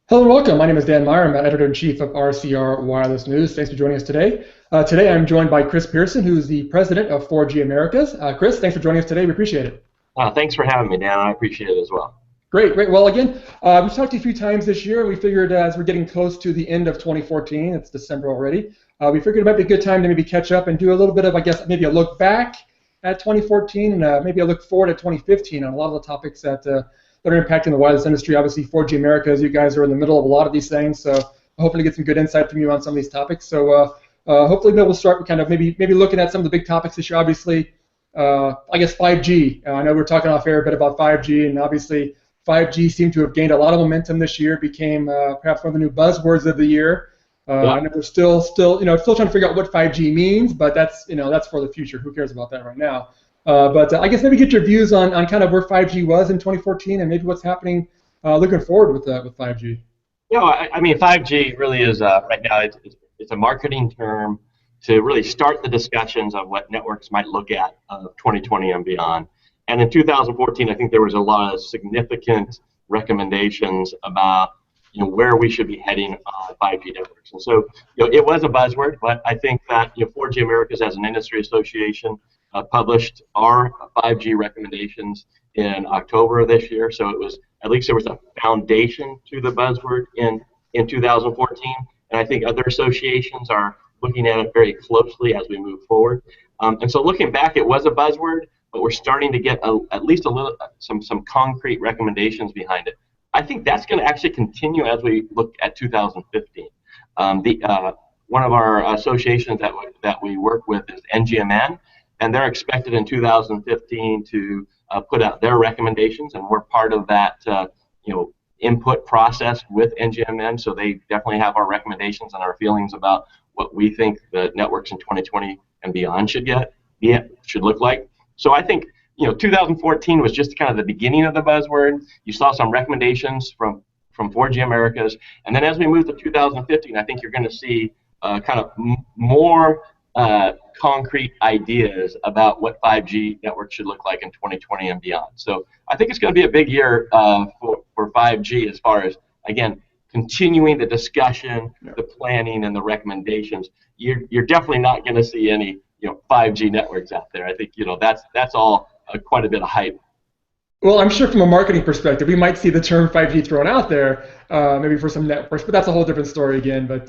Hello and welcome. My name is Dan Meyer. I'm Editor-in-Chief of RCR Wireless News. Thanks for joining us today. Today I'm joined by Chris Pearson, who is the President of 4G Americas. Chris, thanks for joining us today. We appreciate it. Thanks for having me, Dan. I appreciate it as well. Great, great. Well, again, we've talked to you a few times this year. We figured as we're getting close to the end of 2014, it's December already, we figured it might be a good time to maybe catch up and do a little bit of, I guess, maybe a look back at 2014 and maybe a look forward at 2015 on a lot of the topics that are impacting the wireless industry. Obviously, 4G Americas, you guys are in the middle of a lot of these things, so hopefully get some good insight from you on some of these topics. So hopefully we'll start with kind of maybe looking at some of the big topics this year. Obviously, I guess 5G. I know we're talking off air a bit about 5G, and obviously 5G seemed to have gained a lot of momentum this year. Became perhaps one of the new buzzwords of the year. I know we're still trying to figure out what 5G means, but that's for the future. Who cares about that right now? But I guess maybe get your views on kind of where 5G was in 2014 and maybe what's happening looking forward with 5G. I mean, 5G really is right now. It's a marketing term to really start the discussions of what networks might look at 2020 and beyond. And in 2014, I think there was a lot of significant recommendations about where we should be heading 5G networks. And so it was a buzzword, but I think that 4G Americas as an industry association published our 5G recommendations in October of this year. So it was at least there was a foundation to the buzzword in 2014, and I think other associations are looking at it very closely as we move forward. And so looking back, it was a buzzword, but we're starting to get at least a little some concrete recommendations behind it. I think that's going to actually continue as we look at 2015. One of our associations that we work with is NGMN, and they're expected in 2015 to put out their recommendations, and we're part of that input process with NGMN. So they definitely have our recommendations and our feelings about what we think the networks in 2020 and beyond should look like. So I think 2014 was just kind of the beginning of the buzzword. You saw some recommendations from 4G Americas, and then as we move to 2015, I think you're going to see kind of more concrete ideas about what 5G networks should look like in 2020 and beyond. So I think it's going to be a big year for 5G as far as, again, continuing the discussion, the planning, and the recommendations. You're definitely not going to see any 5G networks out there. I think that's all quite a bit of hype. Well, I'm sure from a marketing perspective, we might see the term 5G thrown out there, maybe for some networks, but that's a whole different story again. But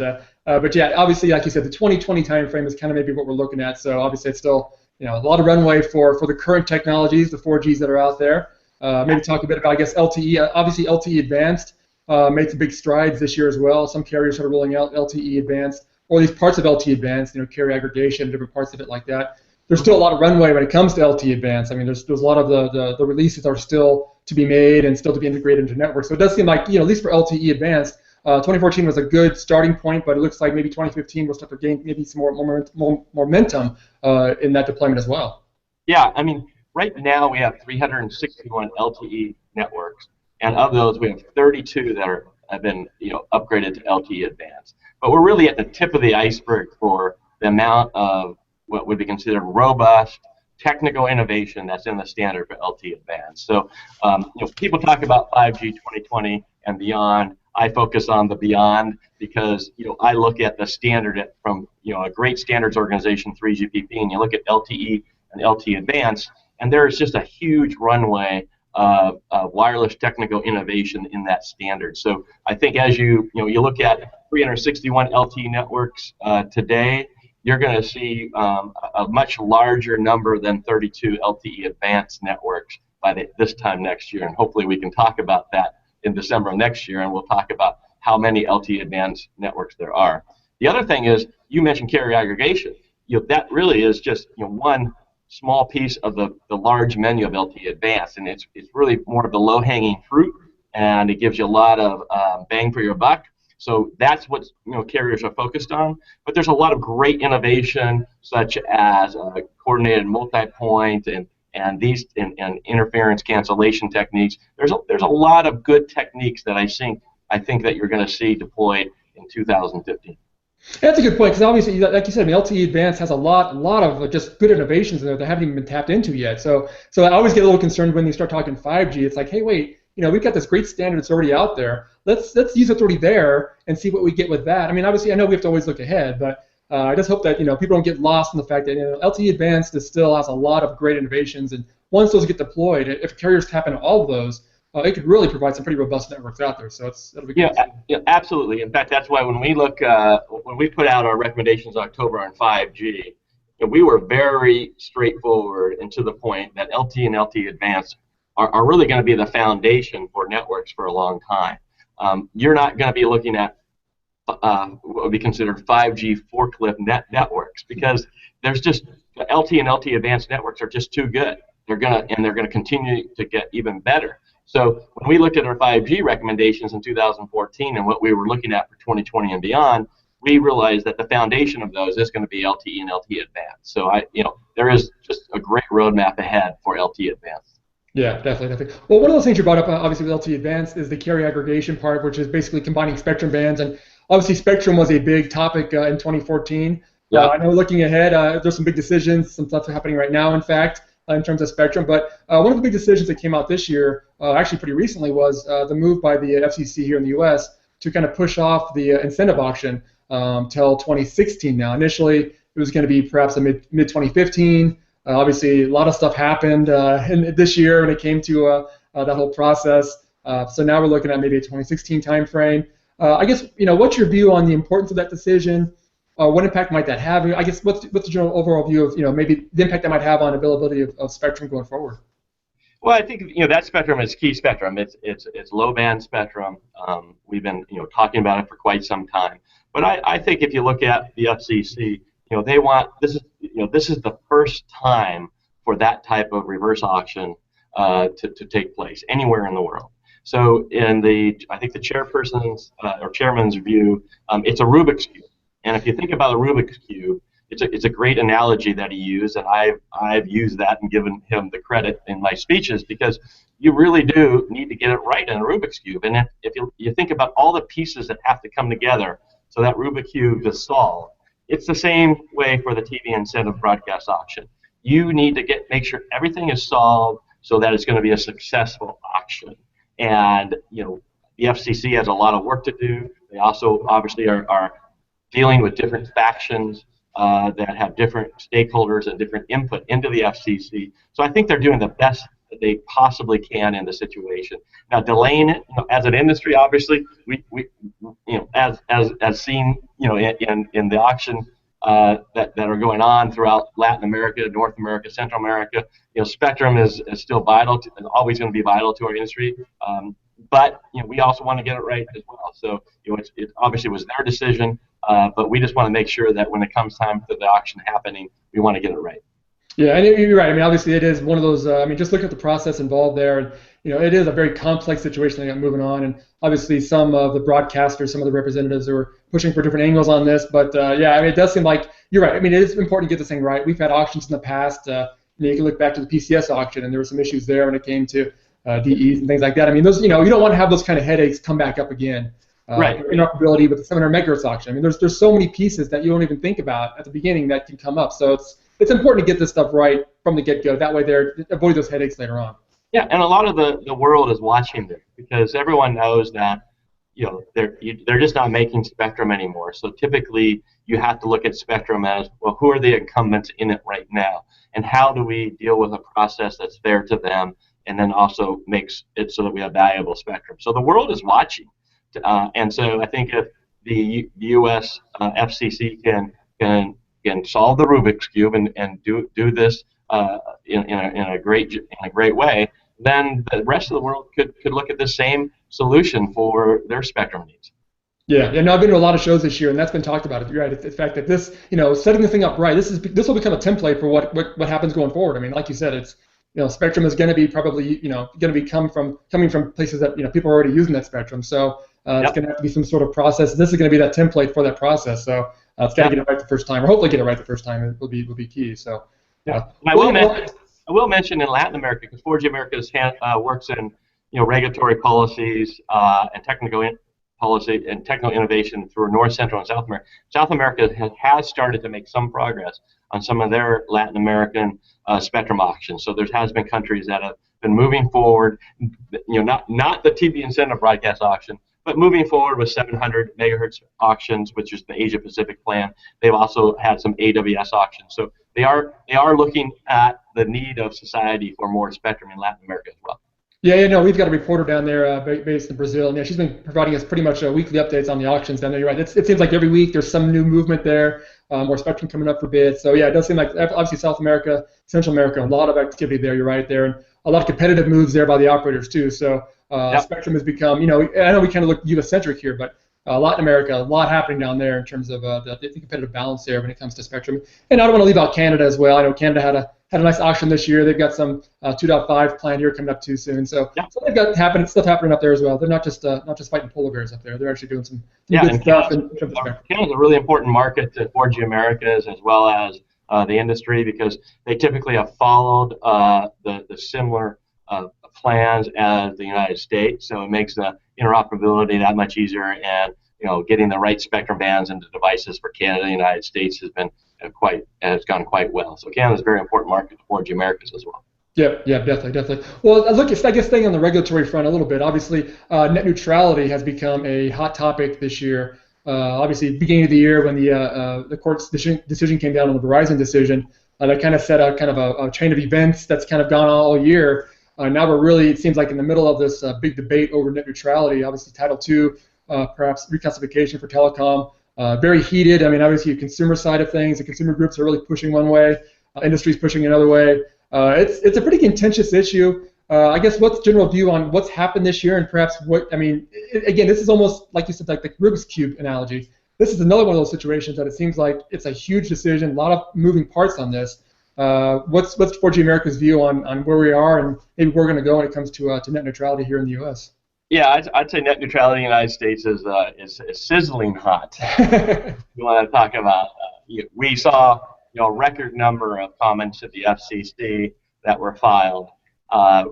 yeah, obviously, like you said, the 2020 timeframe is kind of maybe what we're looking at. So obviously, it's still a lot of runway for the current technologies, the 4Gs that are out there. Maybe talk a bit about, I guess, LTE. Obviously, LTE-Advanced made some big strides this year as well. Some carriers are rolling out LTE-Advanced, or these parts of LTE-Advanced, carrier aggregation, different parts of it like that. There's still a lot of runway when it comes to LTE-Advanced. I mean, there's a lot of the releases are still to be made and still to be integrated into networks. So it does seem like, at least for LTE-Advanced, 2014 was a good starting point, but it looks like maybe 2015 will start to gain maybe some more momentum in that deployment as well. Yeah, I mean, right now we have 361 LTE networks, and of those we have 32 that have been upgraded to LTE-Advanced. But we're really at the tip of the iceberg for the amount of what would be considered robust technical innovation that's in the standard for LTE-Advanced. So, people talk about 5G 2020 and beyond. I focus on the beyond because, I look at the standard from, a great standards organization, 3GPP, and you look at LTE and LTE-Advanced, and there is just a huge runway of wireless technical innovation in that standard. So, I think as you look at 361 LTE networks today, you're going to see a much larger number than 32 LTE-Advanced networks by this time next year, and hopefully we can talk about that in December of next year, and we'll talk about how many LTE-Advanced networks there are. The other thing is, you mentioned carrier aggregation. That really is just one small piece of the large menu of LTE-Advanced, and it's really more of the low-hanging fruit, and it gives you a lot of bang for your buck. So that's what carriers are focused on. But there's a lot of great innovation, such as coordinated multi-point and interference cancellation techniques. There's a lot of good techniques that I think that you're going to see deployed in 2015. That's a good point, because obviously, like you said, LTE-Advanced has a lot of just good innovations in there that haven't even been tapped into yet. So I always get a little concerned when you start talking 5G. It's like, hey, wait, we've got this great standard that's already out there. Let's use what's already there and see what we get with that. I mean, obviously, I know we have to always look ahead, but I just hope that people don't get lost in the fact that LTE Advanced still has a lot of great innovations, and once those get deployed, if carriers tap into all of those, it could really provide some pretty robust networks out there. So that'll be good. Yeah, absolutely. In fact, that's why when we look when we put out our recommendations in October on 5G, we were very straightforward and to the point that LTE and LTE Advanced are really going to be the foundation for networks for a long time. You're not going to be looking at what would be considered 5G forklift networks, because there's just LTE and LTE Advanced networks are just too good. They're gonna continue to get even better. So when we looked at our 5G recommendations in 2014 and what we were looking at for 2020 and beyond, we realized that the foundation of those is going to be LTE and LTE Advanced. So there is just a great roadmap ahead for LTE Advanced. Yeah, definitely. Well, one of those things you brought up, obviously, with LTE Advanced is the carrier aggregation part, which is basically combining spectrum bands. And obviously, spectrum was a big topic in 2014. Yeah. I know looking ahead, there's some big decisions, some stuff happening right now, in fact, in terms of spectrum. But one of the big decisions that came out this year, actually pretty recently, was the move by the FCC here in the U.S. to kind of push off the incentive auction till 2016 now. Initially, it was going to be perhaps a mid-2015. Obviously, a lot of stuff happened this year when it came to that whole process. So now we're looking at maybe a 2016 timeframe. I guess, what's your view on the importance of that decision? What impact might that have? I guess what's the general overall view of maybe the impact that might have on availability of spectrum going forward? Well, I think that spectrum is key spectrum. It's low band spectrum. We've been talking about it for quite some time. But I think if you look at the FCC, they want this is the first time for that type of reverse auction to take place anywhere in the world. So I think the chairperson's or chairman's view, it's a Rubik's Cube. And if you think about a Rubik's Cube, it's a great analogy that he used, and I've used that and given him the credit in my speeches, because you really do need to get it right in a Rubik's Cube. And if you think about all the pieces that have to come together so that Rubik's Cube is solved, it's the same way for the TV incentive broadcast auction. You need to make sure everything is solved so that it's going to be a successful auction. And the FCC has a lot of work to do. They also obviously are dealing with different factions that have different stakeholders and different input into the FCC. So I think they're doing the best that they possibly can in the situation. Now, delaying it, as an industry, obviously, we as seen, in the auction that are going on throughout Latin America, North America, Central America, spectrum is still vital, and always going to be vital to our industry. But we also want to get it right as well. So it obviously was their decision, but we just want to make sure that when it comes time for the auction happening, we want to get it right. Yeah, and you're right. I mean, obviously, it is one of those. Just look at the process involved there, and it is a very complex situation they got moving on. And obviously, some of the broadcasters, some of the representatives are pushing for different angles on this. But it does seem like you're right. I mean, it is important to get this thing right. We've had auctions in the past. You can look back to the PCS auction, and there were some issues there when it came to DEs and things like that. I mean, those you don't want to have those kind of headaches come back up again. Right. Interoperability with the 700 megahertz auction. I mean, there's so many pieces that you don't even think about at the beginning that can come up. So it's important to get this stuff right from the get-go. That way, avoid those headaches later on. Yeah, and a lot of the world is watching this, because everyone knows that they're just not making spectrum anymore. So typically, you have to look at spectrum as, well, who are the incumbents in it right now, and how do we deal with a process that's fair to them, and then also makes it so that we have valuable spectrum. So the world is watching. And so I think if the U.S. FCC can solve the Rubik's Cube and do this in a great way, then the rest of the world could look at the same solution for their spectrum needs. Yeah, and I've been to a lot of shows this year, and that's been talked about. You're right. The fact that this, setting the thing up right, this will become a template for what happens going forward. I mean, like you said, it's spectrum is going to be probably going to be coming from places that people are already using that spectrum. So it's going to have to be some sort of process. This is going to be that template for that process. So it's got to get it right the first time, or hopefully get it right the first time. It will be key. So I will mention in Latin America, because 4G Americas works in regulatory policies and technical policy and technical innovation through North, Central, and South America. South America has started to make some progress on some of their Latin American spectrum auctions. So there has been countries that been moving forward. Not the TV incentive broadcast auction, but moving forward with 700 megahertz auctions, which is the Asia Pacific plan. They've also had some AWS auctions. So they are looking at the need of society for more spectrum in Latin America as well. Yeah, no, we've got a reporter down there based in Brazil, and yeah, she's been providing us pretty much weekly updates on the auctions down there. You're right. It seems like every week there's some new movement there, more spectrum coming up for bid. So yeah, it does seem like obviously South America, Central America, a lot of activity there. You're right there, and a lot of competitive moves there by the operators too. So spectrum has become, I know we kind of look U.S.-centric here, but Latin America, a lot happening down there in terms of the competitive balance there when it comes to spectrum. And I don't want to leave out Canada as well. I know Canada had a nice auction this year. They've got some 2.5 planned here coming up too soon. So they've got stuff happening up there as well. They're not just fighting polar bears up there. They're actually doing some good stuff. Canada's a really important market to 4G Americas as well as the industry, because they typically have followed the similar plans as the United States. So it makes the interoperability that much easier, and getting the right spectrum bands into devices for Canada and the United States has gone quite well. So Canada's a very important market for 4G Americas as well. Yeah, definitely. Well, look, I guess staying on the regulatory front a little bit, obviously net neutrality has become a hot topic this year. Obviously, beginning of the year when the court's decision came down on the Verizon decision, that kind of set out kind of a chain of events that's kind of gone on all year. Now we're really, it seems like, in the middle of this big debate over net neutrality. Obviously, Title II, perhaps reclassification for telecom, very heated. I mean, obviously, the consumer side of things, the consumer groups are really pushing one way, industry's pushing another way. It's a pretty contentious issue. I guess what's the general view on what's happened this year, and perhaps again, this is almost like you said, like the Rubik's Cube analogy. This is another one of those situations that it seems like it's a huge decision, a lot of moving parts on this. What's 4G America's view on where we are and maybe where we're going to go when it comes to net neutrality here in the U.S.? Yeah, I'd say net neutrality in the United States is sizzling hot. You want to talk about? We saw a record number of comments at the FCC that were filed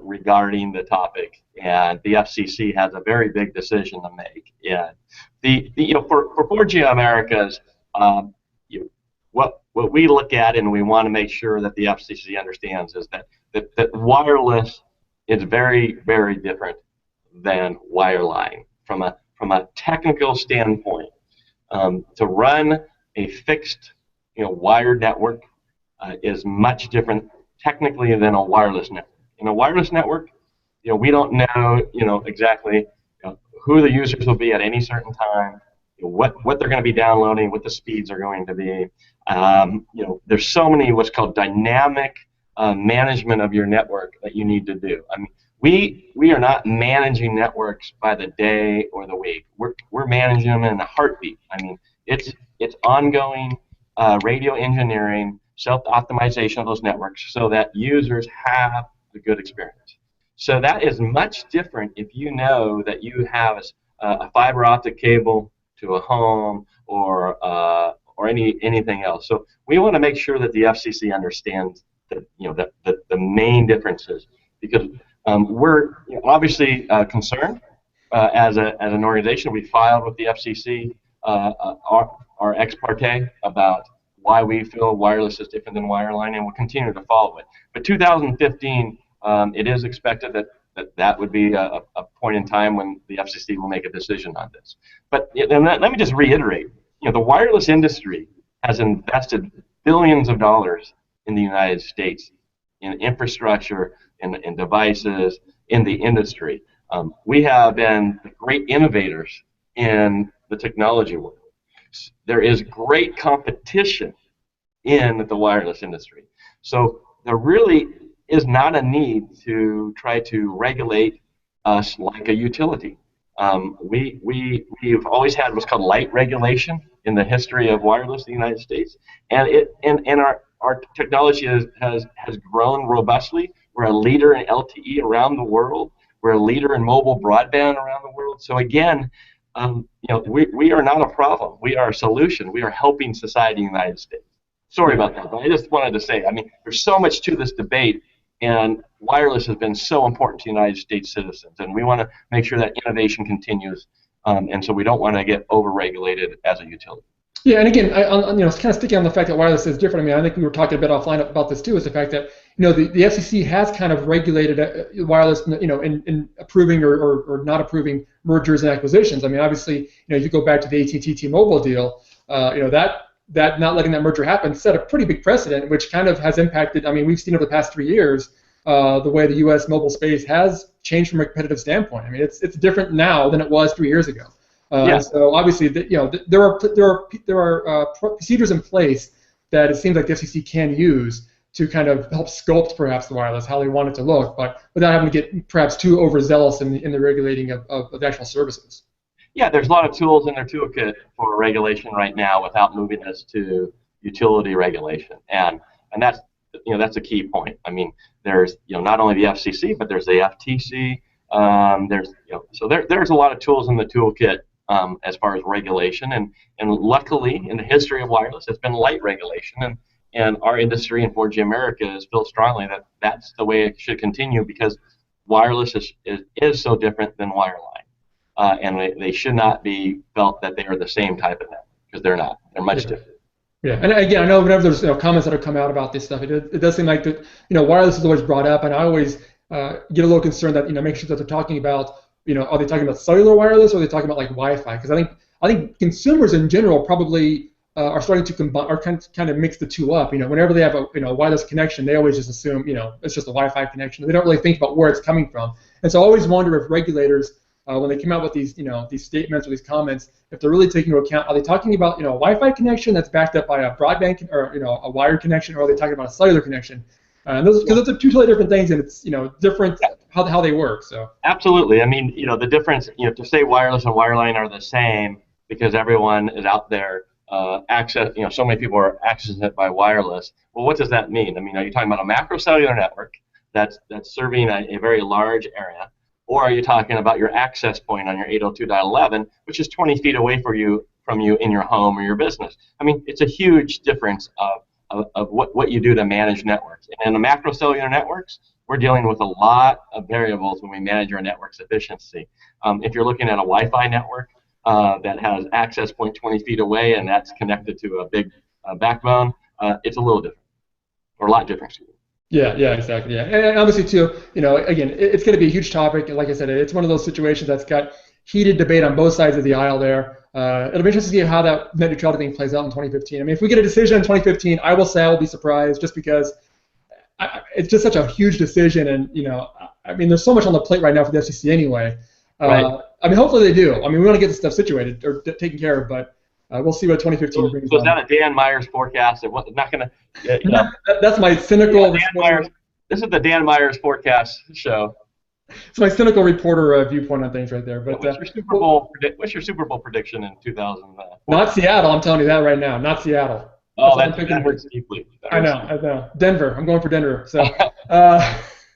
regarding the topic, and the FCC has a very big decision to make. And for 4G Americas, what we look at and we want to make sure that the FCC understands is that wireless is very, very different than wireline from a technical standpoint. To run a fixed wired network is much different technically than a wireless network. In a wireless network, we don't know exactly who the users will be at any certain time, what they're going to be downloading, what the speeds are going to be. There's so many what's called dynamic management of your network that you need to do. I mean, we are not managing networks by the day or the week. We're managing them in a heartbeat. I mean, it's ongoing radio engineering, self-optimization of those networks so that users have a good experience. So that is much different if you know that you have a fiber optic cable to a home or anything else. So we want to make sure that the FCC understands the main differences, because we're obviously concerned as an organization. We filed with the FCC our ex parte about why we feel wireless is different than wireline, and we'll continue to follow it. But 2015, it is expected that would be a point in time when the FCC will make a decision on this. But let me just reiterate, the wireless industry has invested billions of dollars in the United States in infrastructure, in devices, in the industry. We have been great innovators in the technology world. There is great competition in the wireless industry. So there really is not a need to try to regulate us like a utility. We've always had what's called light regulation in the history of wireless in the United States, and our technology has grown robustly. We're a leader in LTE around the world. We're a leader in mobile broadband around the world. So again, we are not a problem. We are a solution. We are helping society in the United States. Sorry about that, but I just wanted to say, I mean, there's so much to this debate, and wireless has been so important to United States citizens, and we want to make sure that innovation continues, and so we don't want to get over-regulated as a utility. Yeah, and again, kind of sticking on the fact that wireless is different. I mean, I think we were talking a bit offline about this too. Is the fact that the FCC has kind of regulated wireless, in approving or not approving mergers and acquisitions. I mean, obviously, if you go back to the AT&T T-Mobile deal, that not letting that merger happen set a pretty big precedent, which kind of has impacted. I mean, we've seen over the past 3 years the way the U.S. mobile space has changed from a competitive standpoint. I mean, it's different now than it was 3 years ago. And so obviously, there are procedures in place that it seems like the FCC can use to kind of help sculpt perhaps the wireless, how they want it to look, but without having to get perhaps too overzealous in the regulating of the actual services. Yeah, there's a lot of tools in their toolkit for regulation right now without moving us to utility regulation, and that's a key point. I mean, there's not only the FCC, but there's the FTC. There's a lot of tools in the toolkit as far as regulation, and luckily in the history of wireless, it's been light regulation, and our industry and 4G Americas feel strongly that that's the way it should continue, because wireless is so different than wireline, and they should not be felt that they are the same type of network, because they're not. They're much different. Yeah, and again, I know whenever there's comments that have come out about this stuff, it does seem like that wireless is always brought up, and I always get a little concerned that make sure that they're talking about are they talking about cellular wireless, or are they talking about like Wi-Fi? Because I think consumers in general probably are starting to combine or kind of mix the two up. Whenever they have a wireless connection, they always just assume it's just a Wi-Fi connection. They don't really think about where it's coming from. And so I always wonder if regulators, when they come out with these these statements or these comments, if they're really taking into account, are they talking about a Wi-Fi connection that's backed up by a broadband or a wired connection, or are they talking about a cellular connection? Because those are two totally different things, and it's different how they work. So absolutely, I mean the difference, to say wireless and wireline are the same because everyone is out there access. So many people are accessing it by wireless. Well, what does that mean? I mean, are you talking about a macro cellular network that's serving a very large area? Or are you talking about your access point on your 802.11, which is 20 feet away from you in your home or your business? I mean, it's a huge difference of what you do to manage networks. And in the macro cellular networks, we're dealing with a lot of variables when we manage our network's efficiency. If you're looking at a Wi-Fi network that has access point 20 feet away and that's connected to a big backbone, it's a little different, or a lot different. Yeah, exactly. Yeah, and obviously too, again, it's going to be a huge topic. And like I said, it's one of those situations that's got heated debate on both sides of the aisle there. It'll be interesting to see how that net neutrality thing plays out in 2015. I mean, if we get a decision in 2015, I will say I will be surprised, just because it's just such a huge decision, and I mean, there's so much on the plate right now for the FCC anyway. Right. I mean, hopefully they do. I mean, we want to get this stuff situated or taken care of, but we'll see what 2015 brings. So is that a Dan Myers forecast? It's not going to. That's my cynical. This is the Dan Myers forecast show. It's my cynical reporter viewpoint on things right there. But what's your Super Bowl prediction in 2004? Not Seattle. I'm telling you that right now. Not Seattle. Oh, that hurts deeply. I know. Denver. I'm going for Denver. So.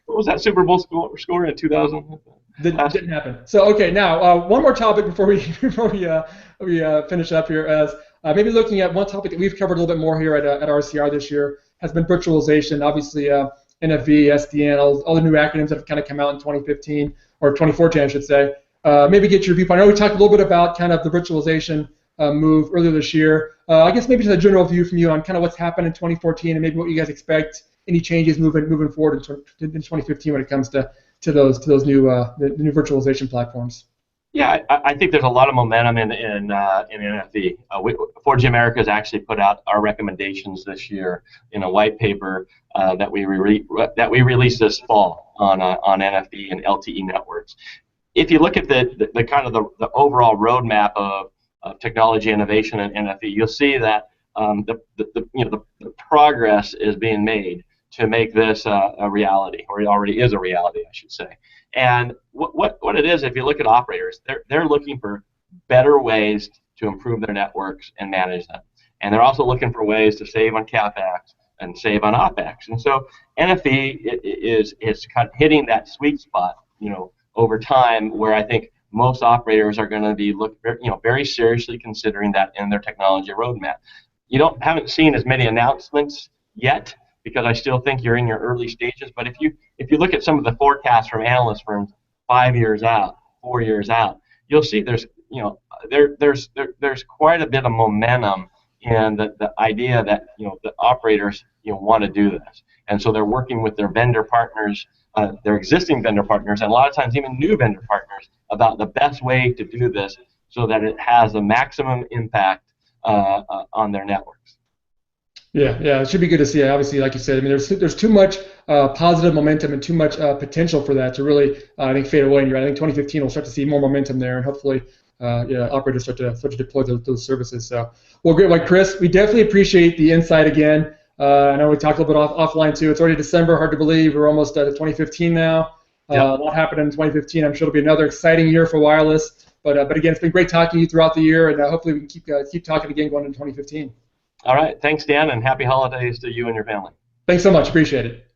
What was that Super Bowl score in 2000? Didn't happen. So okay, now one more topic before we finish up here, as maybe looking at one topic that we've covered a little bit more here at RCR this year has been virtualization. Obviously, NFV, SDN, all the new acronyms that have kind of come out in 2015 or 2014, I should say. Maybe get your viewpoint. I know we talked a little bit about kind of the virtualization move earlier this year. I guess maybe just a general view from you on kind of what's happened in 2014 and maybe what you guys expect, any changes moving forward in 2015 when it comes to those new new virtualization platforms. Yeah, I think there's a lot of momentum in NFV. 4G Americas actually put out our recommendations this year in a white paper that we released this fall on NFV and LTE networks. If you look at the kind of the overall roadmap of technology innovation in NFV, you'll see that the progress is being made to make this a reality, or it already is a reality, I should say. And what it is, if you look at operators, they're looking for better ways to improve their networks and manage them. And they're also looking for ways to save on CapEx and save on OpEx. And so NFV is kind of hitting that sweet spot, over time, where I think most operators are going to be very seriously considering that in their technology roadmap. You haven't seen as many announcements yet, because I still think you're in your early stages. But if you look at some of the forecasts from analyst firms 5 years out, 4 years out, you'll see there's quite a bit of momentum and the idea that the operators want to do this, and so they're working with their vendor partners, their existing vendor partners, and a lot of times even new vendor partners about the best way to do this so that it has the maximum impact on their networks. Yeah, it should be good to see. Obviously, like you said, I mean, there's too much positive momentum and too much potential for that to really, I think, fade away. And I think 2015 we'll start to see more momentum there, and hopefully, operators start to deploy those services. So, well, great, like Chris, we definitely appreciate the insight again. I know we talked a little bit offline too. It's already December, hard to believe. We're almost at 2015 now. Yep. A lot happened in 2015. I'm sure it'll be another exciting year for wireless. But again, it's been great talking to you throughout the year, and hopefully we can keep talking again going into 2015. All right. Thanks, Dan, and happy holidays to you and your family. Thanks so much. Appreciate it.